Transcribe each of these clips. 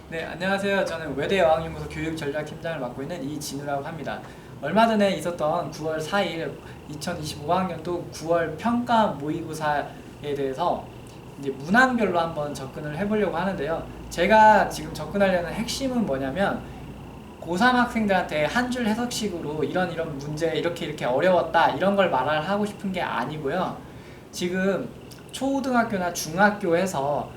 네, 안녕하세요. 저는 외대여학연구소 교육전략팀장을 맡고 있는 이진우라고 합니다. 얼마 전에 있었던 9월 4일 2025학년도 9월 평가 모의고사에 대해서 이제 문항별로 한번 접근을 해보려고 하는데요. 제가 지금 접근하려는 핵심은 뭐냐면 고3 학생들한테 한 줄 해석식으로 이런 문제 이렇게 어려웠다 이런 걸 말을 하고 싶은 게 아니고요. 지금 초등학교나 중학교에서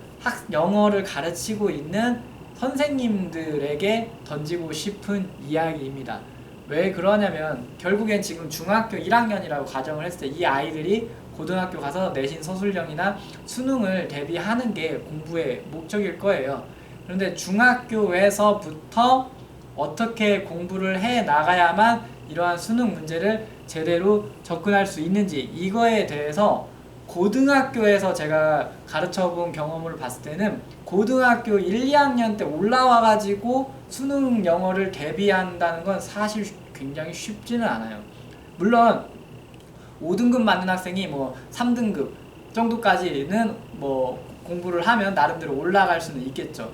영어를 가르치고 있는 선생님들에게 던지고 싶은 이야기입니다. 왜 그러냐면 결국엔 지금 중학교 1학년이라고 가정을 했을 때 이 아이들이 고등학교 가서 내신 서술형이나 수능을 대비하는 게 공부의 목적일 거예요. 그런데 중학교에서부터 어떻게 공부를 해 나가야만 이러한 수능 문제를 제대로 접근할 수 있는지, 이거에 대해서 고등학교에서 제가 가르쳐본 경험을 봤을 때는 고등학교 1, 2학년 때 올라와가지고 수능 영어를 대비한다는 건 사실 굉장히 쉽지는 않아요. 물론 5등급 맞는 학생이 뭐 3등급 정도까지는 뭐 공부를 하면 나름대로 올라갈 수는 있겠죠.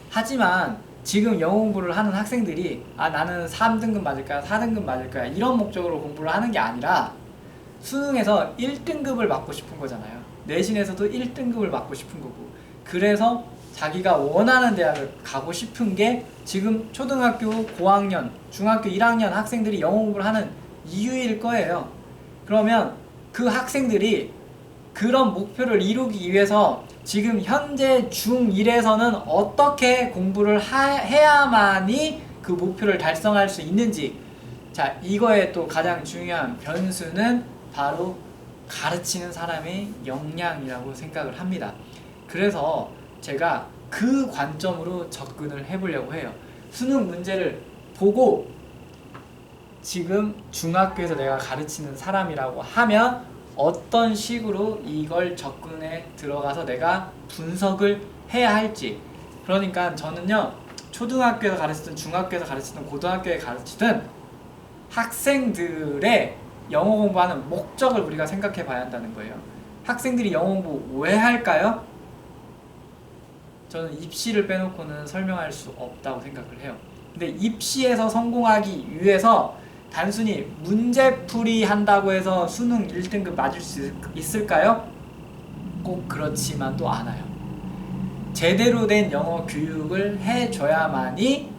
하지만 지금 영어 공부를 하는 학생들이 나는 3등급 맞을까 4등급 맞을까 이런 목적으로 공부를 하는 게 아니라 수능에서 1등급을 맞고 싶은 거잖아요. 내신에서도 1등급을 맞고 싶은 거고, 그래서 자기가 원하는 대학을 가고 싶은 게 지금 초등학교 고학년, 중학교 1학년 학생들이 영어 공부를 하는 이유일 거예요. 그러면 그 학생들이 그런 목표를 이루기 위해서 지금 현재 중1에서는 어떻게 공부를 해야만이 그 목표를 달성할 수 있는지, 자, 이거에 또 가장 중요한 변수는 바로 가르치는 사람의 역량이라고 생각을 합니다. 그래서 제가 그 관점으로 접근을 해보려고 해요. 수능 문제를 보고 지금 중학교에서 내가 가르치는 사람이라고 하면 어떤 식으로 이걸 접근에 들어가서 내가 분석을 해야 할지, 그러니까 저는요, 초등학교에서 가르치든 중학교에서 가르치든 고등학교에 가르치든 학생들의 영어 공부하는 목적을 우리가 생각해 봐야 한다는 거예요. 학생들이 영어 공부 왜 할까요? 저는 입시를 빼놓고는 설명할 수 없다고 생각을 해요. 근데 입시에서 성공하기 위해서 단순히 문제풀이 한다고 해서 수능 1등급 맞을 수 있을까요? 꼭 그렇지만도 않아요. 제대로 된 영어 교육을 해줘야만이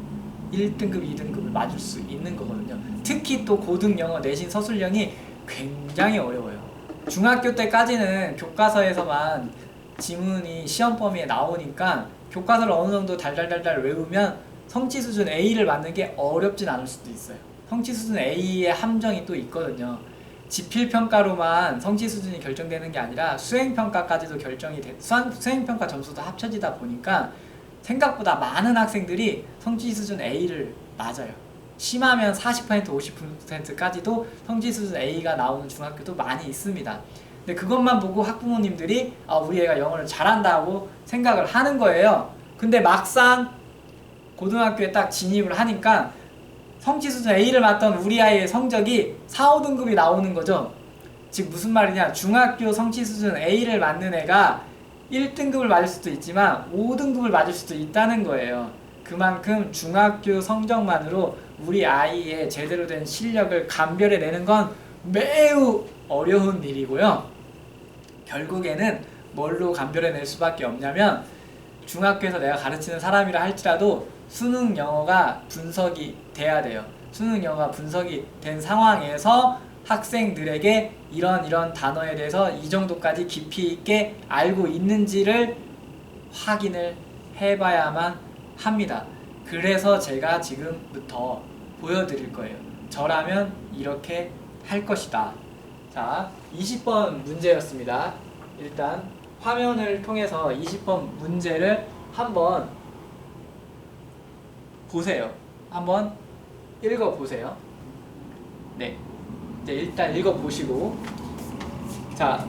1등급, 2등급을 맞을 수 있는 거거든요. 특히 또 고등 영어 내신 서술형이 굉장히 어려워요. 중학교 때까지는 교과서에서만 지문이 시험 범위에 나오니까 교과서를 어느 정도 달달달달 외우면 성취 수준 A를 맞는 게 어렵진 않을 수도 있어요. 성취 수준 A의 함정이 또 있거든요. 지필평가로만 성취 수준이 결정되는 게 아니라 수행평가까지도 결정이 수행평가 점수도 합쳐지다 보니까 생각보다 많은 학생들이 성취 수준 A를 맞아요. 심하면 40% 50%까지도 성취 수준 A가 나오는 중학교도 많이 있습니다. 근데 그것만 보고 학부모님들이 우리 애가 영어를 잘한다고 생각을 하는 거예요. 근데 막상 고등학교에 딱 진입을 하니까 성취 수준 A를 맞던 우리 아이의 성적이 4, 5등급이 나오는 거죠. 즉 무슨 말이냐, 중학교 성취 수준 A를 맞는 애가 1등급을 맞을 수도 있지만 5등급을 맞을 수도 있다는 거예요. 그만큼 중학교 성적만으로 우리 아이의 제대로 된 실력을 감별해내는 건 매우 어려운 일이고요. 결국에는 뭘로 감별해낼 수밖에 없냐면 중학교에서 내가 가르치는 사람이라 할지라도 수능 영어가 분석이 돼야 돼요. 수능 영어가 분석이 된 상황에서 학생들에게 이런 단어에 대해서 이 정도까지 깊이 있게 알고 있는지를 확인을 해봐야만 합니다. 그래서 제가 지금부터 보여드릴 거예요. 저라면 이렇게 할 것이다. 자, 20번 문제였습니다. 일단 화면을 통해서 20번 문제를 한번 보세요. 한번 읽어보세요. 네, 이제 일단 읽어보시고, 자,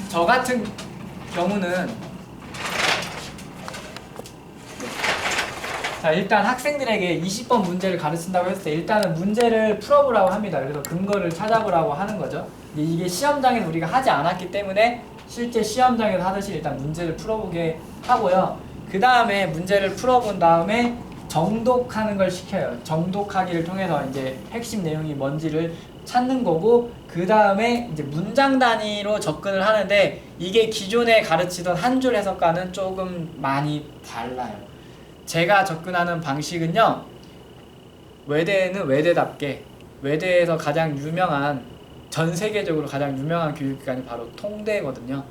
저 같은 경우는 자, 일단 학생들에게 20번 문제를 가르친다고 했을 때 일단은 문제를 풀어보라고 합니다. 그래서 근거를 찾아보라고 하는 거죠. 이게 시험장에서 우리가 하지 않았기 때문에 실제 시험장에서 하듯이 일단 문제를 풀어보게 하고요. 그 다음에 문제를 풀어본 다음에 정독하는 걸 시켜요. 정독하기를 통해서 이제 핵심 내용이 뭔지를 찾는 거고, 그 다음에 이제 문장 단위로 접근을 하는데, 이게 기존에 가르치던 한 줄 해석과는 조금 많이 달라요. 제가 접근하는 방식은요, 외대는 외대답게, 외대에서 가장 유명한, 전 세계적으로 가장 유명한 교육기관이 바로 통대거든요.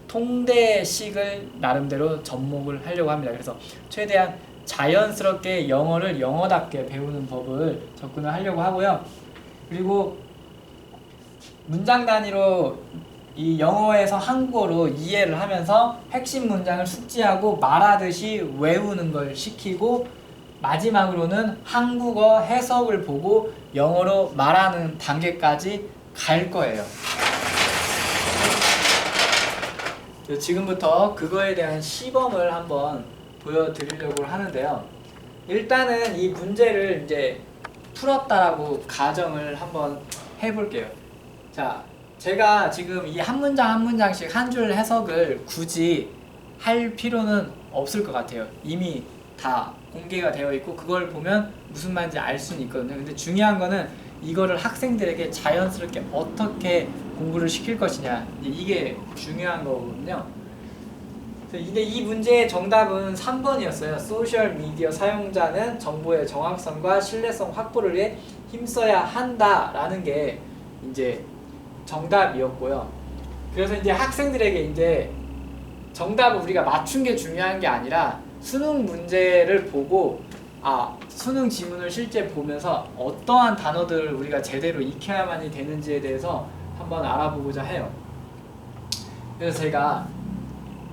통대식을 나름대로 접목을 하려고 합니다. 그래서 최대한 자연스럽게 영어를 영어답게 배우는 법을 접근을 하려고 하고요. 그리고 문장 단위로 이 영어에서 한국어로 이해를 하면서 핵심 문장을 숙지하고 말하듯이 외우는 걸 시키고, 마지막으로는 한국어 해석을 보고 영어로 말하는 단계까지 갈 거예요. 지금부터 그거에 대한 시범을 한번 보여드리려고 하는데요. 일단은 이 문제를 이제 풀었다라고 가정을 한번 해볼게요. 자, 제가 지금 이 한 문장 한 문장씩 한 줄 해석을 굳이 할 필요는 없을 것 같아요. 이미 다 공개가 되어 있고 그걸 보면 무슨 말인지 알 수는 있거든요. 근데 중요한 거는 이거를 학생들에게 자연스럽게 어떻게 공부를 시킬 것이냐, 이게 중요한 거거든요. 근데 이 문제의 정답은 3번이었어요. 소셜미디어 사용자는 정보의 정확성과 신뢰성 확보를 위해 힘써야 한다라는 게 이제 정답이었고요. 그래서 이제 학생들에게 이제 정답을 우리가 맞춘 게 중요한 게 아니라 수능 문제를 보고, 수능 지문을 실제 보면서 어떠한 단어들을 우리가 제대로 익혀야만이 되는지에 대해서 한번 알아보고자 해요. 그래서 제가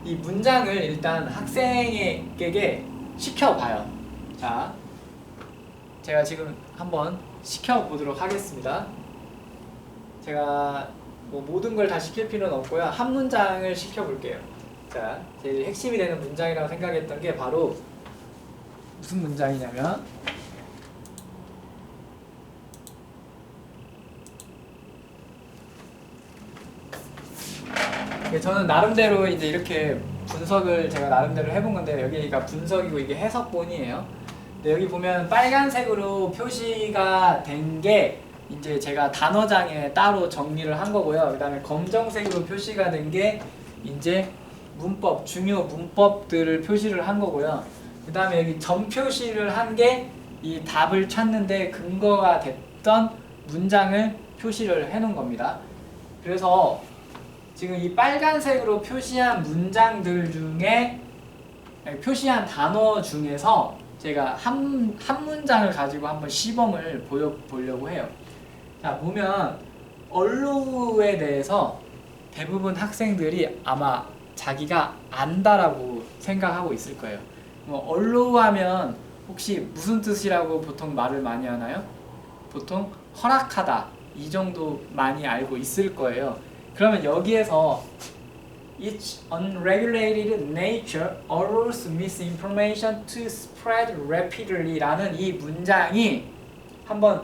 이 문장을 일단 학생에게 시켜봐요. 자, 제가 지금 한번 시켜보도록 하겠습니다. 제가 뭐 모든 걸 다 시킬 필요는 없고요. 한 문장을 시켜볼게요. 자, 제일 핵심이 되는 문장이라고 생각했던 게 바로 무슨 문장이냐면, 저는 나름대로 이제 이렇게 분석을 제가 나름대로 해본 건데, 여기가 분석이고 이게 해석본이에요. 근데 여기 보면 빨간색으로 표시가 된 게 이제 제가 단어장에 따로 정리를 한 거고요. 그 다음에 검정색으로 표시가 된 게 이제 문법, 중요 문법들을 표시를 한 거고요. 그 다음에 여기 점 표시를 한 게 이 답을 찾는데 근거가 됐던 문장을 표시를 해 놓은 겁니다. 그래서 지금 이 빨간색으로 표시한 문장들 중에, 표시한 단어 중에서 제가 한 문장을 가지고 한번 시범을 보여보려고 해요. 자, 보면 언로우에 대해서 대부분 학생들이 아마 자기가 안다라고 생각하고 있을 거예요. 언로우 하면 혹시 무슨 뜻이라고 보통 말을 많이 하나요? 보통 허락하다, 이 정도 많이 알고 있을 거예요. 그러면 여기에서 Its unregulated nature allows misinformation to spread rapidly 라는 이 문장이 한번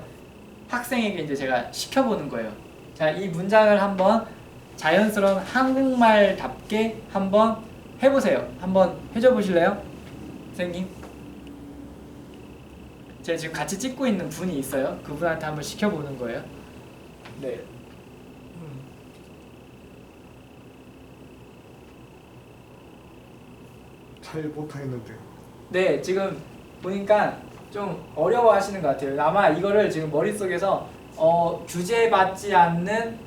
학생에게 이제 제가 시켜보는 거예요. 자, 이 문장을 한번 자연스러운 한국말답게 한번 해보세요. 한번 해줘 보실래요? 선생님? 제가 지금 같이 찍고 있는 분이 있어요. 그분한테 한번 시켜보는 거예요. 네. 잘 못하겠는데. 네, 지금 보니까 좀 어려워하시는 것 같아요. 아마 이거를 지금 머릿속에서 규제받지 않는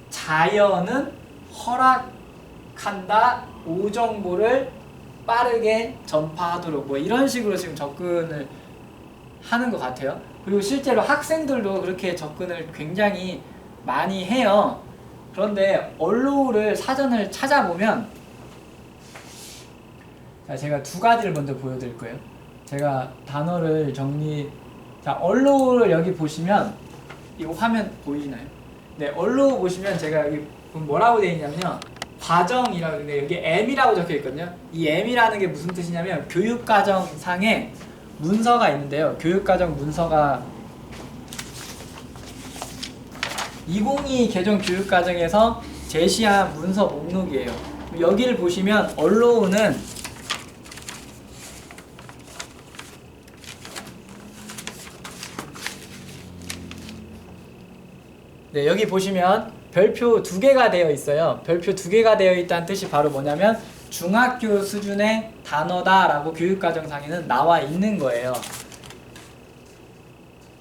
자연은 허락한다, 오정보를 빠르게 전파하도록, 뭐 이런 식으로 지금 접근을 하는 것 같아요. 그리고 실제로 학생들도 그렇게 접근을 굉장히 많이 해요. 그런데 언로우를 사전을 찾아보면, 자, 제가 두 가지를 먼저 보여드릴 거예요. 제가 단어를 자, 언로우를 여기 보시면, 이거 화면 보이나요? 네, 언로우 보시면 제가 여기 뭐라고 되어 있냐면요, 과정이라고 있는데 여기 M이라고 적혀 있거든요. 이 M이라는 게 무슨 뜻이냐면 교육과정상에 문서가 있는데요. 교육과정 문서가 2022 개정 교육과정에서 제시한 문서 목록이에요. 여기를 보시면 언로우는 네, 여기 보시면 별표 2개가 되어 있어요. 별표 2개가 되어 있다는 뜻이 바로 뭐냐면 중학교 수준의 단어다라고 교육과정상에는 나와 있는 거예요.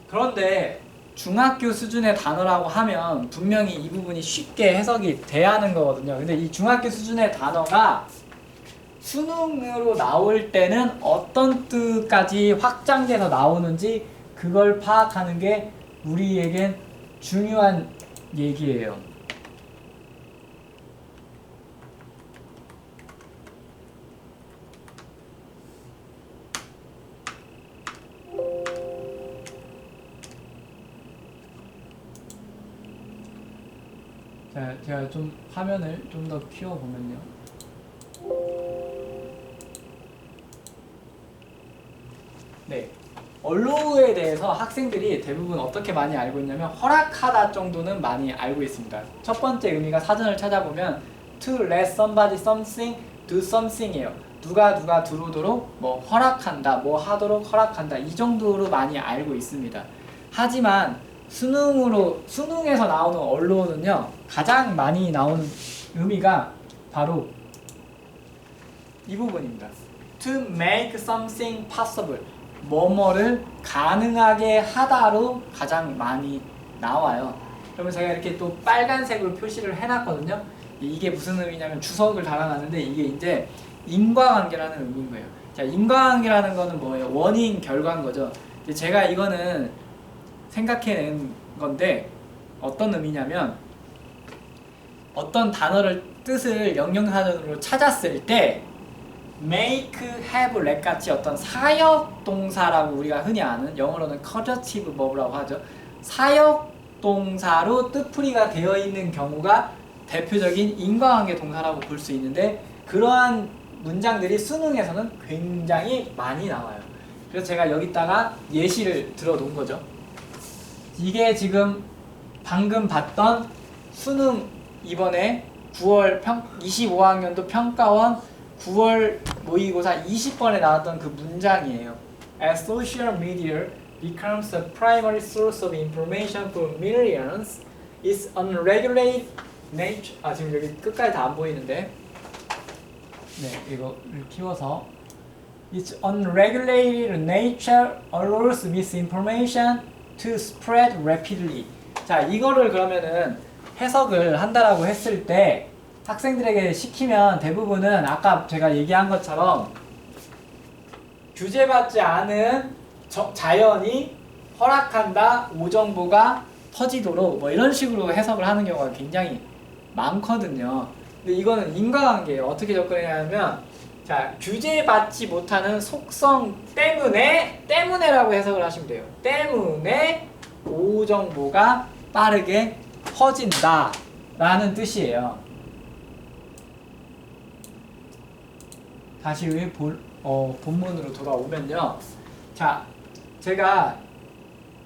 그런데 중학교 수준의 단어라고 하면 분명히 이 부분이 쉽게 해석이 돼야 하는 거거든요. 근데 이 중학교 수준의 단어가 수능으로 나올 때는 어떤 뜻까지 확장돼서 나오는지 그걸 파악하는 게 우리에겐 중요한 얘기예요. 자, 제가 좀 화면을 좀 더 키워보면요. 네. 언로우에 대해서 학생들이 대부분 어떻게 많이 알고 있냐면 허락하다 정도는 많이 알고 있습니다. 첫 번째 의미가 사전을 찾아보면 to let somebody something, do something이에요. 누가 들어오도록 뭐 허락한다, 뭐 하도록 허락한다 이 정도로 많이 알고 있습니다. 하지만 수능에서 나오는 언로우는요 가장 많이 나오는 의미가 바로 이 부분입니다. To make something possible. 뭐뭐를 가능하게 하다로 가장 많이 나와요. 그러면 제가 이렇게 또 빨간색으로 표시를 해놨거든요. 이게 무슨 의미냐면 주석을 달아놨는데 이게 이제 인과관계라는 의미인 거예요. 자, 인과관계라는 거는 뭐예요? 원인, 결과인 거죠. 제가 이거는 생각해낸 건데 어떤 의미냐면 어떤 단어를 뜻을 영영사전으로 찾았을 때 make, have, let 같이 어떤 사역 동사라고 우리가 흔히 아는 영어로는 causative verb라고 하죠. 사역 동사로 뜻풀이가 되어 있는 경우가 대표적인 인과관계 동사라고 볼 수 있는데 그러한 문장들이 수능에서는 굉장히 많이 나와요. 그래서 제가 여기다가 예시를 들어 놓은 거죠. 이게 지금 방금 봤던 수능 이번에 9월 25학년도 평가원 9월 모의고사 20번에 나왔던 그 문장이에요. As social media becomes a primary source of information for millions, its unregulated nature. 지금 여기 끝까지 다 안 보이는데. 네, 이거를 키워서. Its unregulated nature allows misinformation to spread rapidly. 자, 이거를 그러면은 해석을 한다라고 했을 때 학생들에게 시키면 대부분은 아까 제가 얘기한 것처럼 규제받지 않은 자연이 허락한다, 오정보가 터지도록 뭐 이런 식으로 해석을 하는 경우가 굉장히 많거든요. 근데 이거는 인과관계예요. 어떻게 접근하냐면 자, 규제받지 못하는 속성 때문에라고 해석을 하시면 돼요. 때문에 오정보가 빠르게 퍼진다 라는 뜻이에요. 다시 본문으로 돌아오면요. 자, 제가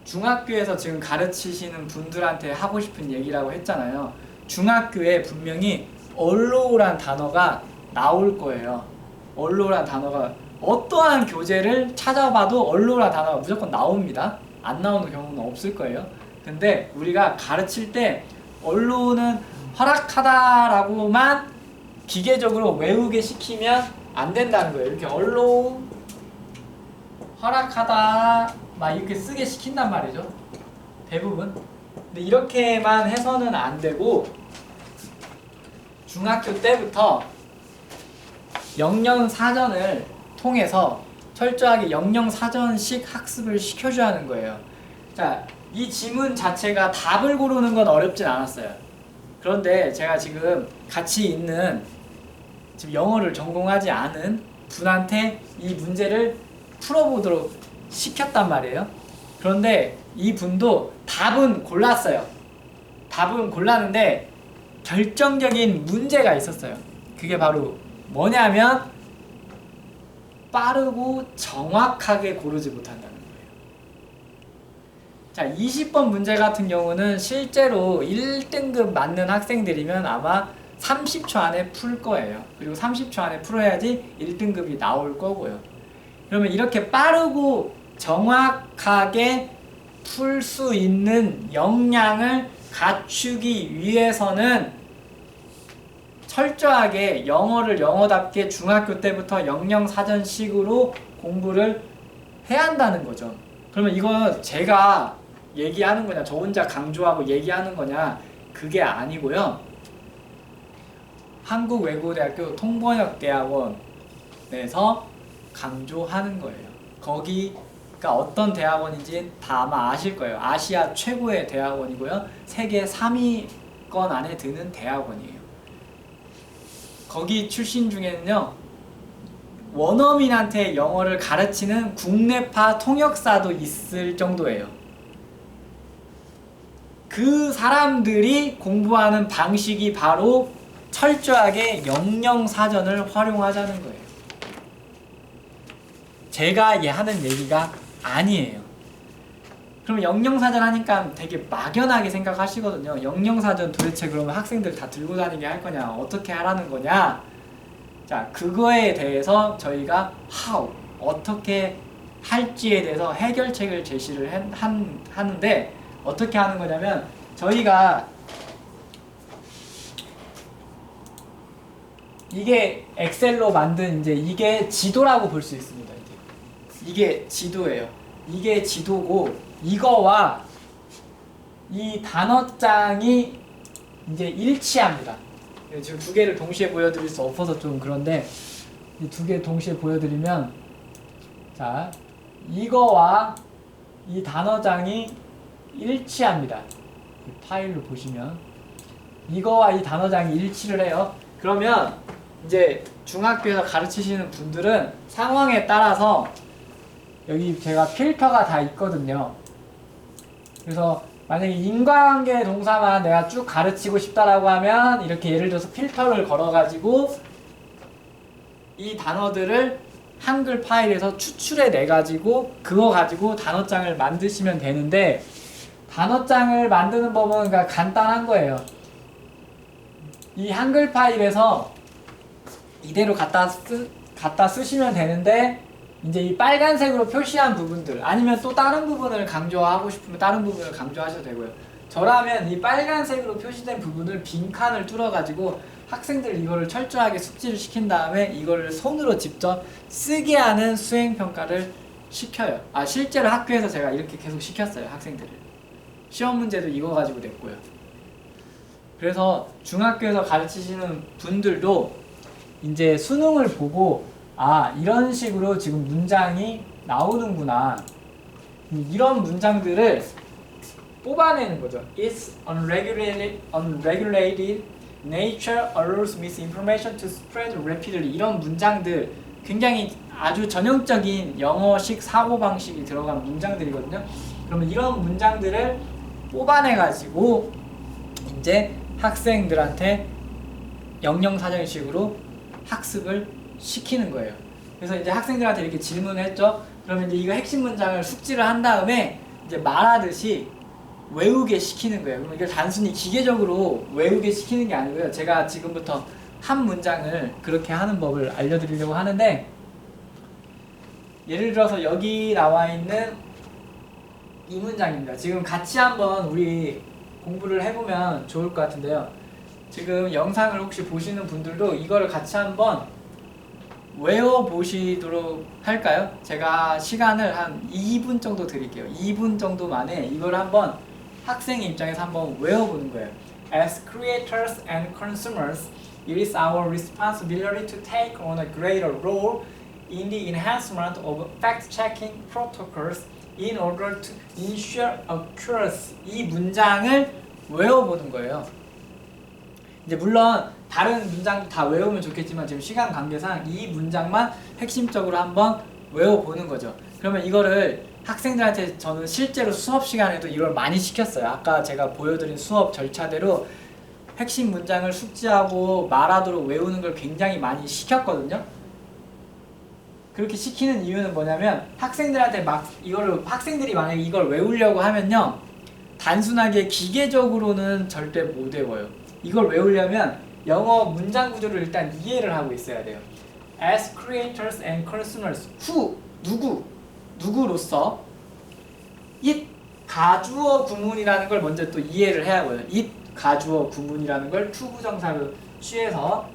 중학교에서 지금 가르치시는 분들한테 하고 싶은 얘기라고 했잖아요. 중학교에 분명히 언로우란 단어가 나올 거예요. 언로우란 단어가 어떠한 교재를 찾아봐도 언로우란 단어가 무조건 나옵니다. 안 나오는 경우는 없을 거예요. 근데 우리가 가르칠 때 언로우는 허락하다라고만 기계적으로 외우게 시키면 안 된다는 거예요. 이렇게 언로우 허락하다 막 이렇게 쓰게 시킨단 말이죠. 대부분. 근데 이렇게만 해서는 안 되고 중학교 때부터 영영사전을 통해서 철저하게 영영사전식 학습을 시켜줘야 하는 거예요. 자, 이 지문 자체가 답을 고르는 건 어렵진 않았어요. 그런데 제가 지금 같이 있는 지금 영어를 전공하지 않은 분한테 이 문제를 풀어보도록 시켰단 말이에요. 그런데 이 분도 답은 골랐어요. 답은 골랐는데 결정적인 문제가 있었어요. 그게 바로 뭐냐면 빠르고 정확하게 고르지 못한다는 거예요. 자, 20번 문제 같은 경우는 실제로 1등급 맞는 학생들이면 아마 30초 안에 풀 거예요. 그리고 30초 안에 풀어야지 1등급이 나올 거고요. 그러면 이렇게 빠르고 정확하게 풀 수 있는 역량을 갖추기 위해서는 철저하게 영어를 영어답게 중학교 때부터 영영사전식으로 공부를 해야 한다는 거죠. 그러면 이거 제가 얘기하는 거냐, 저 혼자 강조하고 얘기하는 거냐, 그게 아니고요. 한국외국어대학교 통번역대학원에서 강조하는 거예요. 거기가 어떤 대학원인지 다 아마 아실 거예요. 아시아 최고의 대학원이고요. 세계 3위권 안에 드는 대학원이에요. 거기 출신 중에는요, 원어민한테 영어를 가르치는 국내파 통역사도 있을 정도예요. 그 사람들이 공부하는 방식이 바로 철저하게 영영사전을 활용하자는 거예요. 제가 하는 얘기가 아니에요. 그럼 영영사전 하니까 되게 막연하게 생각하시거든요. 영영사전 도대체 그러면 학생들 다 들고 다니게 할 거냐, 어떻게 하라는 거냐. 자, 그거에 대해서 저희가 어떻게 할지에 대해서 해결책을 제시를 하는데, 어떻게 하는 거냐면, 저희가 이게 엑셀로 만든 이게 지도라고 볼 수 있습니다. 이게 지도예요. 이게 지도고, 이거와 이 단어장이 일치합니다. 지금 두 개를 동시에 보여드릴 수 없어서 좀 그런데, 이 두 개 동시에 보여드리면, 자, 이거와 이 단어장이 일치합니다. 이 파일로 보시면 이거와 이 단어장이 일치를 해요. 그러면 중학교에서 가르치시는 분들은 상황에 따라서 여기 제가 필터가 다 있거든요. 그래서 만약에 인과관계 동사만 내가 쭉 가르치고 싶다라고 하면 이렇게 예를 들어서 필터를 걸어가지고 이 단어들을 한글 파일에서 추출해 내가지고 그거 가지고 단어장을 만드시면 되는데, 단어장을 만드는 법은 그러니까 간단한 거예요. 이 한글 파일에서 이대로 갖다 쓰시면 되는데, 이 빨간색으로 표시한 부분들, 아니면 또 다른 부분을 강조하고 싶으면 다른 부분을 강조하셔도 되고요. 저라면 이 빨간색으로 표시된 부분을 빈칸을 뚫어가지고 학생들 이거를 철저하게 숙지를 시킨 다음에 이거를 손으로 직접 쓰게 하는 수행평가를 시켜요. 실제로 학교에서 제가 이렇게 계속 시켰어요, 학생들을. 시험 문제도 이거 가지고 냈고요. 그래서 중학교에서 가르치시는 분들도 수능을 보고 이런 식으로 지금 문장이 나오는구나, 이런 문장들을 뽑아내는 거죠. Its unregulated nature allows misinformation to spread rapidly. 이런 문장들, 굉장히 아주 전형적인 영어식 사고방식이 들어간 문장들이거든요. 그러면 이런 문장들을 뽑아내가지고 학생들한테 영영사전식으로 학습을 시키는 거예요. 그래서 학생들한테 이렇게 질문을 했죠. 그러면 이거 핵심 문장을 숙지를 한 다음에 말하듯이 외우게 시키는 거예요. 그럼 이걸 단순히 기계적으로 외우게 시키는 게 아니고요. 제가 지금부터 한 문장을 그렇게 하는 법을 알려드리려고 하는데, 예를 들어서 여기 나와 있는 이 문장입니다. 지금 같이 한번 우리 공부를 해보면 좋을 것 같은데요. 지금 영상을 혹시 보시는 분들도 이거를 같이 한번 외워보시도록 할까요? 제가 시간을 한 2분 정도 드릴게요. 2분 정도 만에 이걸 한번 학생의 입장에서 한번 외워보는 거예요. As creators and consumers, it is our responsibility to take on a greater role in the enhancement of fact-checking protocols in order to ensure accuracy. 이 문장을 외워보는 거예요. 물론 다른 문장도 다 외우면 좋겠지만 지금 시간 관계상 이 문장만 핵심적으로 한번 외워보는 거죠. 그러면 이거를 학생들한테 저는 실제로 수업 시간에도 이걸 많이 시켰어요. 아까 제가 보여드린 수업 절차대로 핵심 문장을 숙지하고 말하도록 외우는 걸 굉장히 많이 시켰거든요. 그렇게 시키는 이유는 뭐냐면, 학생들한테 학생들이 만약에 이걸 외우려고 하면요, 단순하게 기계적으로는 절대 못 외워요. 이걸 외우려면 영어 문장 구조를 일단 이해를 하고 있어야 돼요. As creators and consumers, 누구로서 it 가주어 구문이라는 걸 먼저 또 이해를 해야 하고요. it 가주어 구문이라는 걸 투부정사로 취해서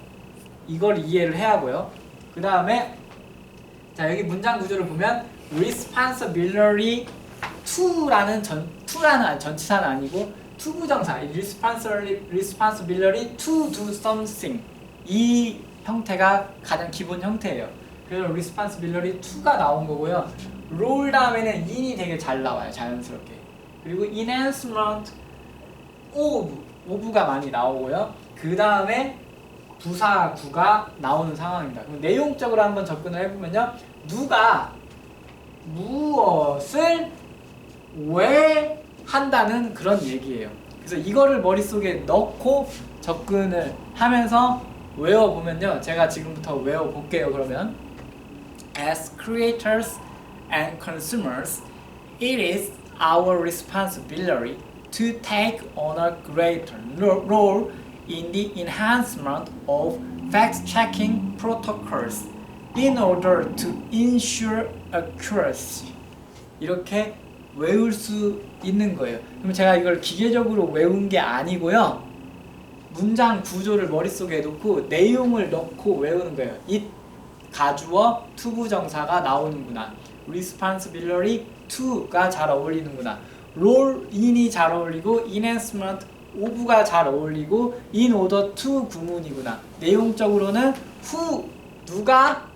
이걸 이해를 해야 하고요. 그 다음에 자 여기 문장 구조를 보면 responsibility to라는 전치사는 아니고 투부정사 responsibility to do something 이 형태가 가장 기본 형태예요. 그래서 responsibility to가 나온 거고요. role 다음에는 in이 되게 잘 나와요. 자연스럽게. 그리고 enhancement of가 많이 나오고요. 그 다음에 부사구가 나오는 상황입니다. 그럼 내용적으로 한번 접근을 해보면요. 누가 무엇을 왜 한다는 그런 얘기예요. 그래서 이거를 머릿속에 넣고 접근을 하면서 외워보면요. 제가 지금부터 외워볼게요. 그러면 As creators and consumers, it is our responsibility to take on a greater role in the enhancement of fact-checking protocols in order to ensure accuracy. 이렇게 외울 수 있는 거예요. 그럼 제가 이걸 기계적으로 외운 게 아니고요. 문장 구조를 머릿속에 놓고 내용을 넣고 외우는 거예요. it 가주어 투부정사가 나오는구나. responsibility to가 잘 어울리는구나. roll in이 잘 어울리고 enhancement of가 잘 어울리고 in order to 구문이구나. 내용적으로는 who 누가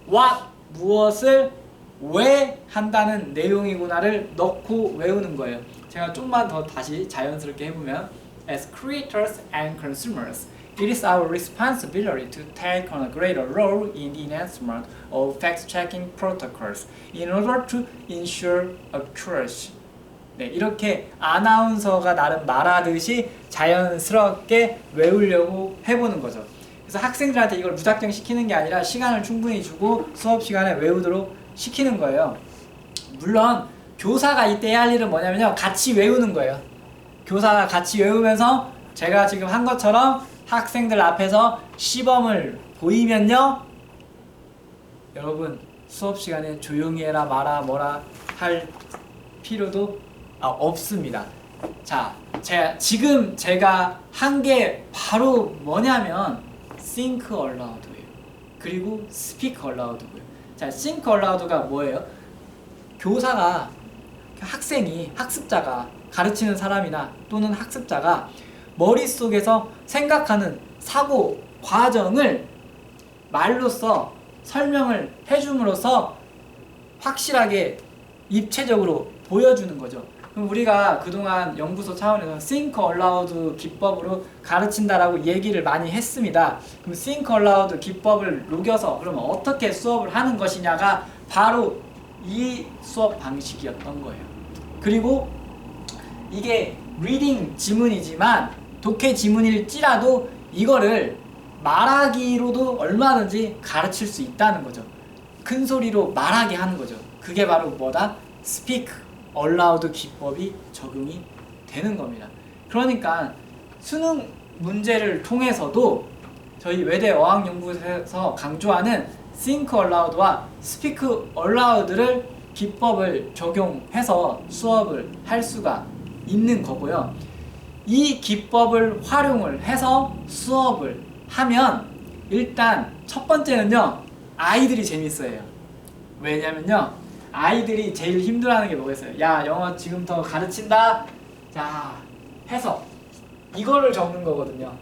what 무엇을 왜 한다는 내용이구나를 넣고 외우는 거예요. 제가 좀만 더 다시 자연스럽게 해보면 As creators and consumers, it is our responsibility to take on a greater role in the enhancement of fact-checking protocols in order to ensure accuracy. 네, 이렇게 아나운서가 나름 말하듯이 자연스럽게 외우려고 해보는 거죠. 그래서 학생들한테 이걸 무작정 시키는 게 아니라 시간을 충분히 주고 수업 시간에 외우도록 시키는 거예요. 물론 교사가 이때 해야 할 일은 뭐냐면요. 같이 외우는 거예요. 교사가 같이 외우면서 제가 지금 한 것처럼 학생들 앞에서 시범을 보이면요. 여러분 수업 시간에 조용히 해라 마라 뭐라 할 필요도 없습니다. 자, 지금 제가 한 게 바로 뭐냐면 think aloud예요. 그리고 speak aloud고요. 자, think aloud가 뭐예요? 교사가 학생이 학습자가 가르치는 사람이나 또는 학습자가 머릿속에서 생각하는 사고 과정을 말로써 설명을 해줌으로써 확실하게 입체적으로 보여주는 거죠. 그럼 우리가 그동안 연구소 차원에서 think aloud 기법으로 가르친다라고 얘기를 많이 했습니다. 그럼 think aloud 기법을 녹여서 그러면 어떻게 수업을 하는 것이냐가 바로 이 수업 방식이었던 거예요. 그리고 이게 리딩 지문이지만 독해 지문일지라도 이거를 말하기로도 얼마든지 가르칠 수 있다는 거죠. 큰 소리로 말하게 하는 거죠. 그게 바로 뭐다? speak aloud 기법이 적용이 되는 겁니다. 그러니까 수능 문제를 통해서도 저희 외대 어학연구소에서 강조하는 think aloud와 speak aloud를 기법을 적용해서 수업을 할 수가 있는 거고요. 이 기법을 활용을 해서 수업을 하면 일단 첫 번째는요. 아이들이 재밌어요. 왜냐면요. 아이들이 제일 힘들어하는 게 뭐겠어요? 야, 영어 지금부터 가르친다. 자, 해석. 이거를 적는 거거든요.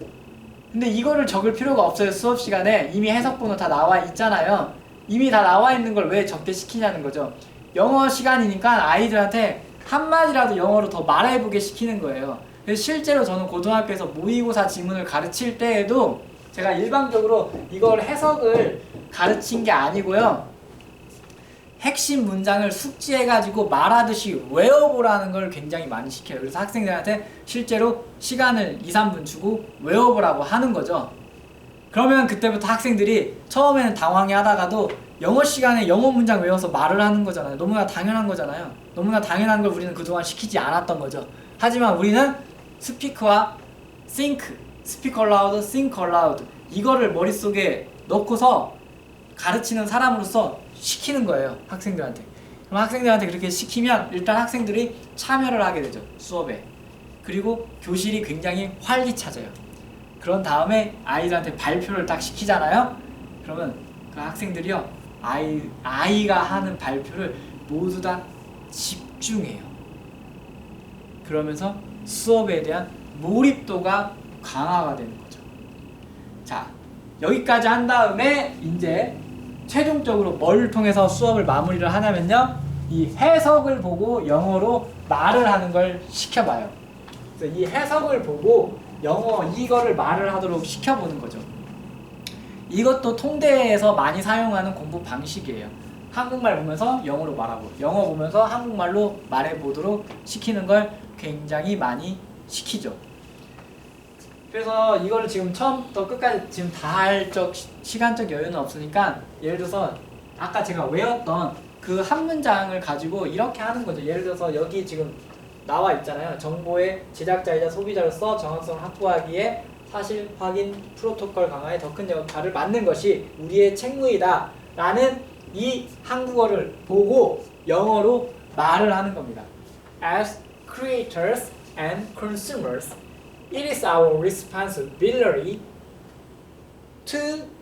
근데 이거를 적을 필요가 없어요. 수업 시간에 이미 해석본은 다 나와 있잖아요. 이미 다 나와 있는 걸 왜 적게 시키냐는 거죠. 영어 시간이니까 아이들한테 한마디라도 영어로 더 말해보게 시키는 거예요. 그래서 실제로 저는 고등학교에서 모의고사 지문을 가르칠 때에도 제가 일방적으로 이걸 해석을 가르친 게 아니고요. 핵심 문장을 숙지해가지고 말하듯이 외워보라는 걸 굉장히 많이 시켜요. 그래서 학생들한테 실제로 시간을 2-3분 주고 외워보라고 하는 거죠. 그러면 그때부터 학생들이 처음에는 당황해 하다가도 영어 시간에 영어 문장 외워서 말을 하는 거잖아요. 너무나 당연한 거잖아요. 너무나 당연한 걸 우리는 그동안 시키지 않았던 거죠. 하지만 우리는 스피크와 think, speak aloud, think aloud 이거를 머릿속에 넣고서 가르치는 사람으로서 시키는 거예요. 학생들한테. 그럼 학생들한테 그렇게 시키면 일단 학생들이 참여를 하게 되죠. 수업에. 그리고 교실이 굉장히 활기차져요. 그런 다음에 아이들한테 발표를 딱 시키잖아요. 그러면 그 학생들이요, 아이가 하는 발표를 모두 다 집중해요. 그러면서 수업에 대한 몰입도가 강화가 되는 거죠. 자, 여기까지 한 다음에 이제 최종적으로 뭘 통해서 수업을 마무리를 하냐면요, 이 해석을 보고 영어로 말을 하는 걸 시켜봐요. 그래서 이 해석을 보고 이거를 말을 하도록 시켜보는 거죠. 이것도 통대에서 많이 사용하는 공부 방식이에요. 한국말 보면서 영어로 말하고, 영어 보면서 한국말로 말해보도록 시키는 걸 굉장히 많이 시키죠. 그래서 이거를 지금 처음부터 끝까지 지금 다 할 시간적 여유는 없으니까, 예를 들어서 아까 제가 외웠던 그 한 문장을 가지고 이렇게 하는 거죠. 예를 들어서 여기 지금 나와 있잖아요. 정보의 제작자이자 소비자로서 정확성을 확보하기에 사실 확인 프로토콜 강화에 더 큰 역할을 맡는 것이 우리의 책무이다 라는 이 한국어를 보고 영어로 말을 하는 겁니다. As creators and consumers, it is our responsibility to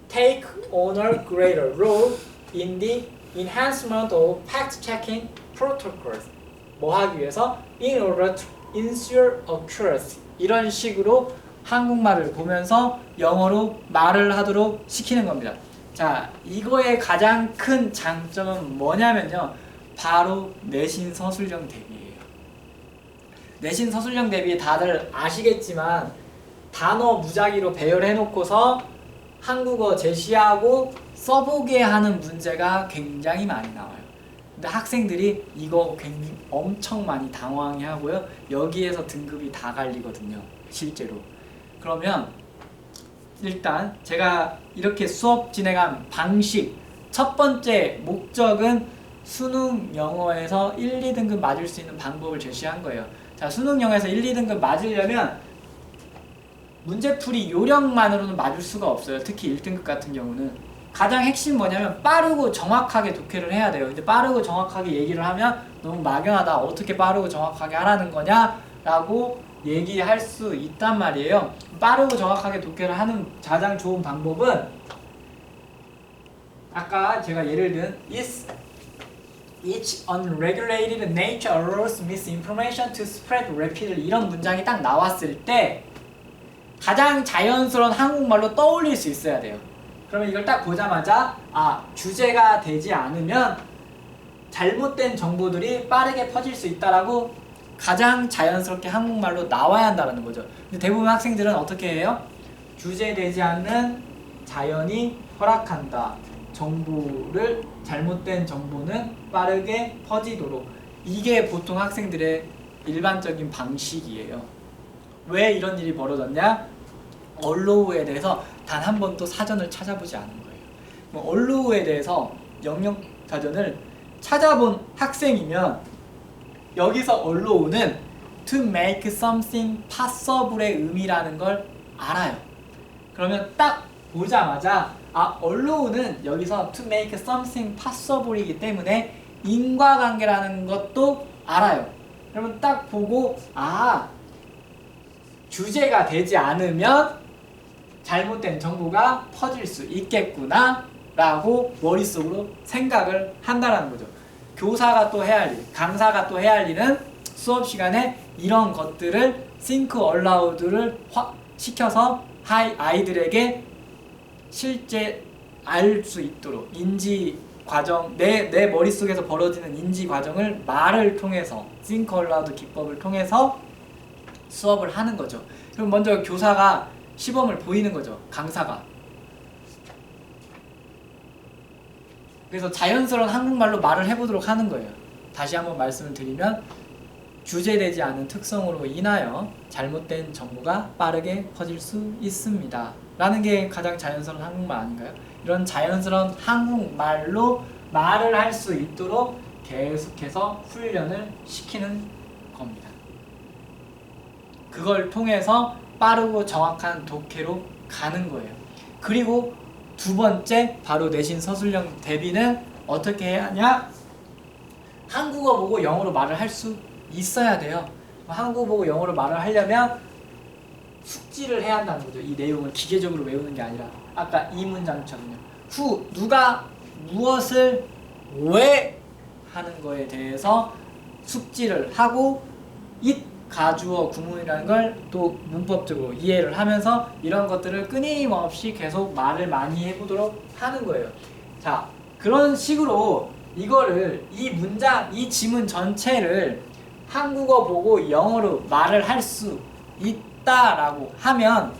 take on a greater role in the enhancement of fact-checking protocols. 뭐 하기 위해서? In order to ensure accuracy. 이런 식으로 한국말을 보면서 영어로 말을 하도록 시키는 겁니다. 자, 이거의 가장 큰 장점은 뭐냐면요, 바로 내신 서술형 대비예요. 내신 서술형 대비 다들 아시겠지만 단어 무작위로 배열해 놓고서 한국어 제시하고 써보게 하는 문제가 굉장히 많이 나와요. 근데 학생들이 이거 굉장히 엄청 많이 당황해하고요, 여기에서 등급이 다 갈리거든요, 실제로. 그러면 일단 제가 이렇게 수업 진행한 방식, 첫 번째 목적은 수능 영어에서 1, 2등급 맞을 수 있는 방법을 제시한 거예요. 자, 수능 영어에서 1, 2등급 맞으려면 문제풀이 요령만으로는 맞을 수가 없어요. 특히 1등급 같은 경우는. 가장 핵심 뭐냐면 빠르고 정확하게 독해를 해야 돼요. 근데 빠르고 정확하게 얘기를 하면 너무 막연하다, 어떻게 빠르고 정확하게 하라는 거냐 라고 얘기할 수 있단 말이에요. 빠르고 정확하게 독해를 하는 가장 좋은 방법은, 아까 제가 예를 든 Its unregulated nature allows misinformation to spread rapidly, 이런 문장이 딱 나왔을 때 가장 자연스러운 한국말로 떠올릴 수 있어야 돼요. 그러면 이걸 딱 보자마자 주제가 되지 않으면 잘못된 정보들이 빠르게 퍼질 수 있다라고 가장 자연스럽게 한국말로 나와야 한다는 거죠. 근데 대부분 학생들은 어떻게 해요? 주제되지 않는 자연이 허락한다. 잘못된 정보는 빠르게 퍼지도록. 이게 보통 학생들의 일반적인 방식이에요. 왜 이런 일이 벌어졌냐? 언로우에 대해서 단 한 번도 사전을 찾아보지 않은 거예요. 언로우에 대해서 영역 사전을 찾아본 학생이면 여기서 언로우는 to make something possible의 의미라는 걸 알아요. 그러면 딱 보자마자 언로우는 여기서 to make something possible이기 때문에 인과관계라는 것도 알아요. 그러면 딱 보고 주제가 되지 않으면 잘못된 정보가 퍼질 수 있겠구나 라고 머릿속으로 생각을 한다는 거죠. 교사가 또 해야 할 일, 강사가 또 해야 할 일은 수업 시간에 이런 것들을 think aloud를 시켜서 아이들에게 실제 알 수 있도록 인지 과정, 내 머릿속에서 벌어지는 인지 과정을 말을 통해서 think aloud 기법을 통해서 수업을 하는 거죠. 그럼 먼저 교사가 시범을 보이는 거죠, 강사가. 그래서 자연스러운 한국말로 말을 해보도록 하는 거예요. 다시 한번 말씀을 드리면, 주제되지 않은 특성으로 인하여 잘못된 정보가 빠르게 퍼질 수 있습니다 라는 게 가장 자연스러운 한국말 아닌가요? 이런 자연스러운 한국말로 말을 할 수 있도록 계속해서 훈련을 시키는 겁니다. 그걸 통해서 빠르고 정확한 독해로 가는 거예요. 그리고 두 번째, 바로 내신 서술형 대비는 어떻게 해야 하냐? 한국어 보고 영어로 말을 할 수 있어야 돼요. 한국어 보고 영어로 말을 하려면 숙지를 해야 한다는 거죠. 이 내용을 기계적으로 외우는 게 아니라 아까 이 문장처럼요. 누가 무엇을 왜 하는 거에 대해서 숙지를 하고 it 가주어 구문이라는 걸 또 문법적으로 이해를 하면서 이런 것들을 끊임없이 계속 말을 많이 해보도록 하는 거예요. 자, 그런 식으로 이거를 이 문장, 이 지문 전체를 한국어 보고 영어로 말을 할 수 있다라고 하면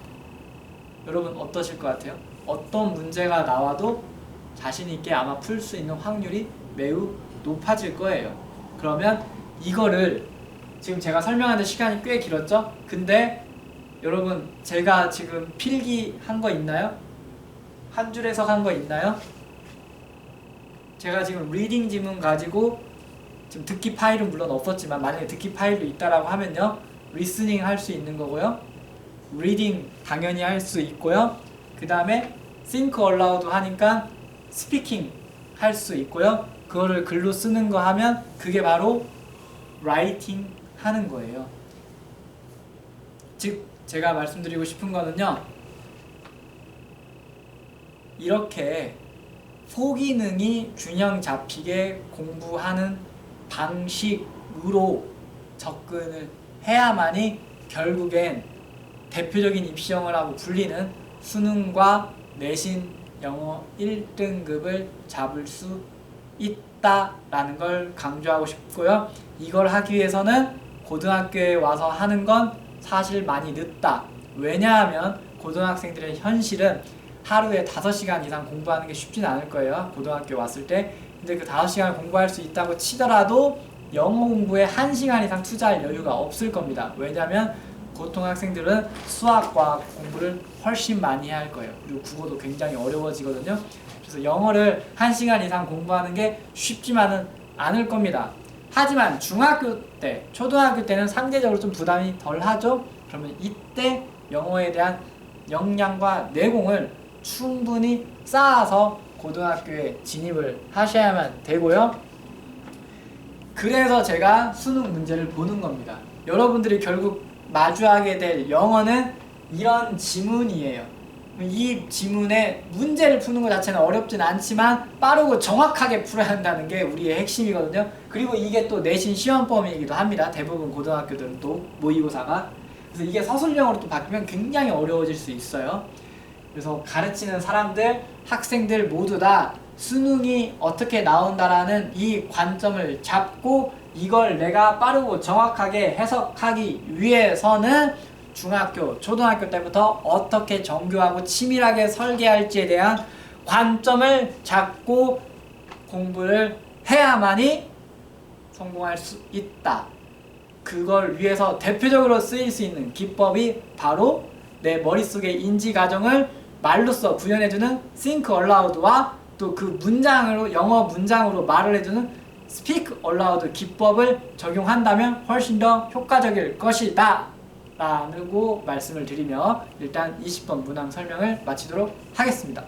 여러분 어떠실 것 같아요? 어떤 문제가 나와도 자신 있게 아마 풀 수 있는 확률이 매우 높아질 거예요. 그러면 이거를 지금 제가 설명하는 시간이 꽤 길었죠? 근데 여러분 제가 지금 필기한 거 있나요? 한 줄 해석한 거 있나요? 제가 지금 리딩 지문 가지고 지금 듣기 파일은 물론 없었지만 만약에 듣기 파일도 있다라고 하면요, 리스닝 할 수 있는 거고요, 리딩 당연히 할 수 있고요, 그 다음에 think aloud 하니까 스피킹 할 수 있고요, 그거를 글로 쓰는 거 하면 그게 바로 라이팅 하는 거예요. 즉 제가 말씀드리고 싶은 거는요, 이렇게 소기능이 균형 잡히게 공부하는 방식으로 접근을 해야만이 결국엔 대표적인 입시영어라고 불리는 수능과 내신 영어 1등급을 잡을 수 있다라는 걸 강조하고 싶고요. 이걸 하기 위해서는 고등학교에 와서 하는 건 사실 많이 늦다. 왜냐하면 고등학생들의 현실은 하루에 5시간 이상 공부하는 게 쉽진 않을 거예요. 고등학교 왔을 때. 근데 그 5시간 공부할 수 있다고 치더라도 영어 공부에 1시간 이상 투자할 여유가 없을 겁니다. 왜냐하면 고등학생들은 수학과 공부를 훨씬 많이 해야 할 거예요. 그리고 국어도 굉장히 어려워지거든요. 그래서 영어를 1시간 이상 공부하는 게 쉽지만은 않을 겁니다. 하지만 중학교 때, 초등학교 때는 상대적으로 좀 부담이 덜 하죠. 그러면 이때 영어에 대한 역량과 내공을 충분히 쌓아서 고등학교에 진입을 하셔야만 되고요. 그래서 제가 수능 문제를 보는 겁니다. 여러분들이 결국 마주하게 될 영어는 이런 지문이에요. 이 지문에 문제를 푸는 것 자체는 어렵진 않지만 빠르고 정확하게 풀어야 한다는 게 우리의 핵심이거든요. 그리고 이게 또 내신 시험범위이기도 합니다. 대부분 고등학교들은 또 모의고사가. 그래서 이게 서술형으로 또 바뀌면 굉장히 어려워질 수 있어요. 그래서 가르치는 사람들, 학생들 모두 다 수능이 어떻게 나온다라는 이 관점을 잡고 이걸 내가 빠르고 정확하게 해석하기 위해서는 중학교, 초등학교 때부터 어떻게 정교하고 치밀하게 설계할지에 대한 관점을 잡고 공부를 해야만이 성공할 수 있다. 그걸 위해서 대표적으로 쓰일 수 있는 기법이 바로 내 머릿속의 인지 과정을 말로써 구현해주는 think aloud와 또 그 문장으로, 영어 문장으로 말을 해주는 speak aloud 기법을 적용한다면 훨씬 더 효과적일 것이다 라고 말씀을 드리며 일단 20번 문항 설명을 마치도록 하겠습니다.